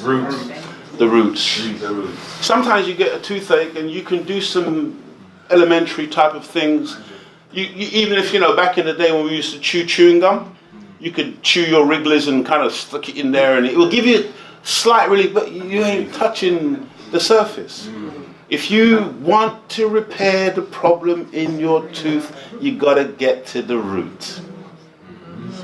The roots. Sometimes you get a toothache and you can do some elementary type of things. You even if, back in the day when we used to chew chewing gum, you could chew your wrigglers and kind of stick it in there and it will give you slight relief, but you ain't touching the surface. If you want to repair the problem in your tooth, you got to get to the root.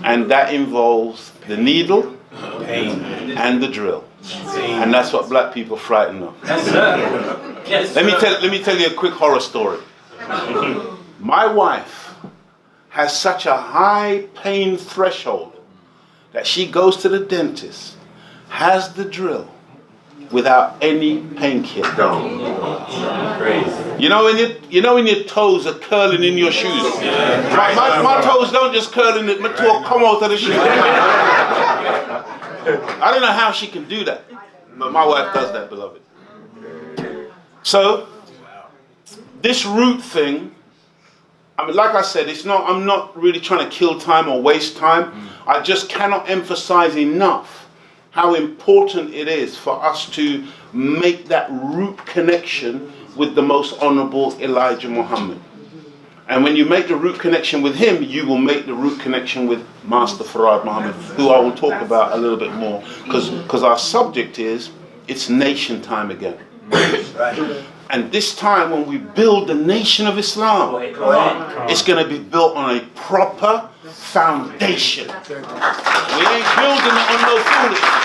And that involves the needle and the drill. And that's what black people frighten of. Let me tell you a quick horror story. My wife has such a high pain threshold that she goes to the dentist, has the drill, without any painkiller. You know when your toes are curling in your shoes. My toes don't just curl in it, my toe come out of the shoe. I don't know how she can do that, but my wife does that, beloved. So this root thing, I mean, like I said, I'm not really trying to kill time or waste time. I just cannot emphasize enough how important it is for us to make that root connection with the most honorable Elijah Muhammad. And when you make the root connection with him, you will make the root connection with Master Farad Muhammad, who I will talk about a little bit more, because our subject is, it's nation time again. And this time when we build the nation of Islam, it's going to be built on a proper foundation. We ain't building it on no foolishness.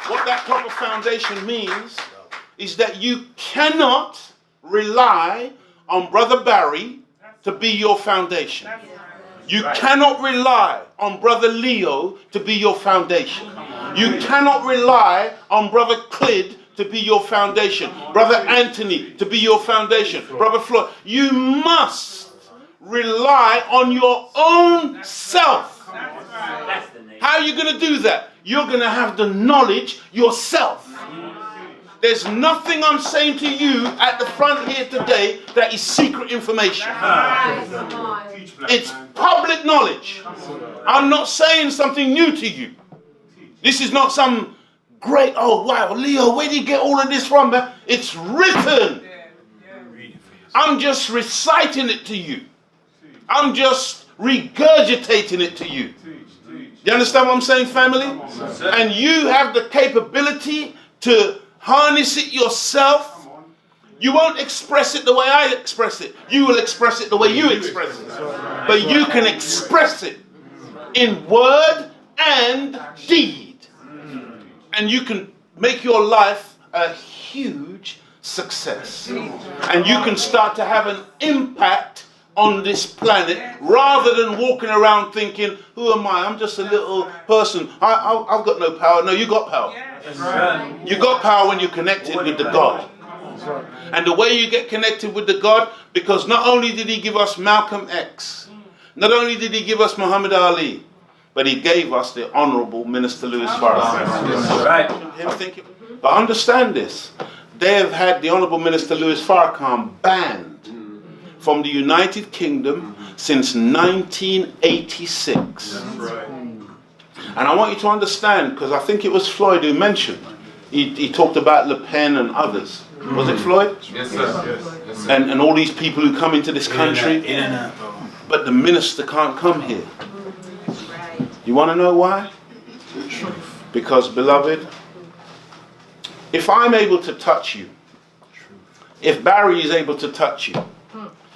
What that proper foundation means is that you cannot rely on Brother Barry to be your foundation. You cannot rely on Brother Leo to be your foundation. You cannot rely on Brother Clid to be your foundation. Brother Anthony to be your foundation. Brother Floyd. You must rely on your own self. How are you going to do that? You're going to have the knowledge yourself. There's nothing I'm saying to you at the front here today that is secret information. It's public knowledge. I'm not saying something new to you. This is not some great, oh wow, Leo, where did you get all of this from, man? It's written. I'm just reciting it to you. I'm just regurgitating it to you. You understand what I'm saying, family? And you have the capability to harness it yourself. You won't express it the way I express it. You will express it the way you express it. But you can express it in word and deed. And you can make your life a huge success. And you can start to have an impact on this planet rather than walking around thinking, who am I? I'm just a little person. I've got no power. No, you got power. You got power when you're connected with the God. And the way you get connected with the God, because not only did he give us Malcolm X, not only did he give us Muhammad Ali, but he gave us the Honorable Minister Louis Farrakhan. But understand this, they have had the Honorable Minister Louis Farrakhan banned from the United Kingdom since 1986. And I want you to understand, because I think it was Floyd who mentioned, he talked about Le Pen and others. Was it Floyd? Yes, sir. Yes, sir. And all these people who come into this country, but the minister can't come here. You want to know why? Because, beloved, if I'm able to touch you, if Barry is able to touch you,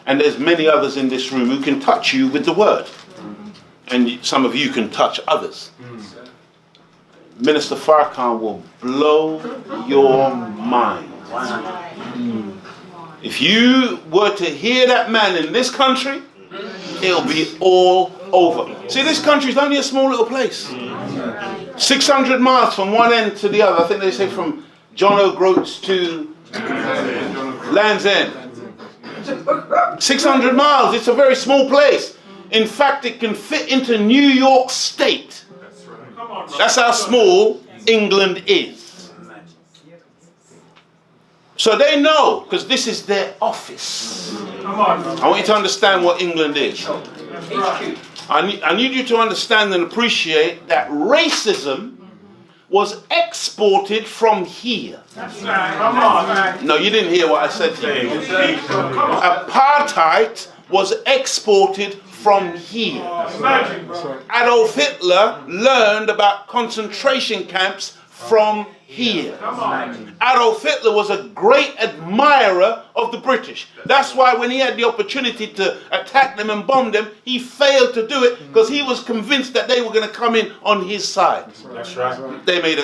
and there's many others in this room who can touch you with the word, and some of you can touch others, Minister Farrakhan will blow your mind. If you were to hear that man in this country, it'll be all over. See, this country is only a small little place. 600 miles from one end to the other. I think they say from John O'Groats to Land's End. 600 miles. It's a very small place. In fact, it can fit into New York State. That's how small England is. So they know, because this is their office. I want you to understand what England is. I need you to understand and appreciate that racism was exported from here. That's right. Come on. No, you didn't hear what I said to you. Apartheid was exported from here. Adolf Hitler learned about concentration camps from here. Adolf Hitler was a great admirer of the British. That's why when he had the opportunity to attack them and bomb them, he failed to do it because he was convinced that they were going to come in on his side. That's right.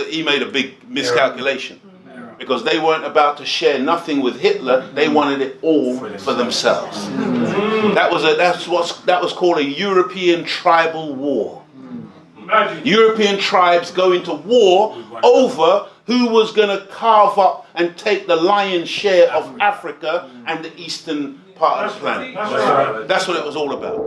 He made a big miscalculation because they weren't about to share nothing with Hitler. They wanted it all for themselves. That was called a European tribal war. European tribes go into war over who was going to carve up and take the lion's share of Africa and the eastern part of the planet. That's what it was all about.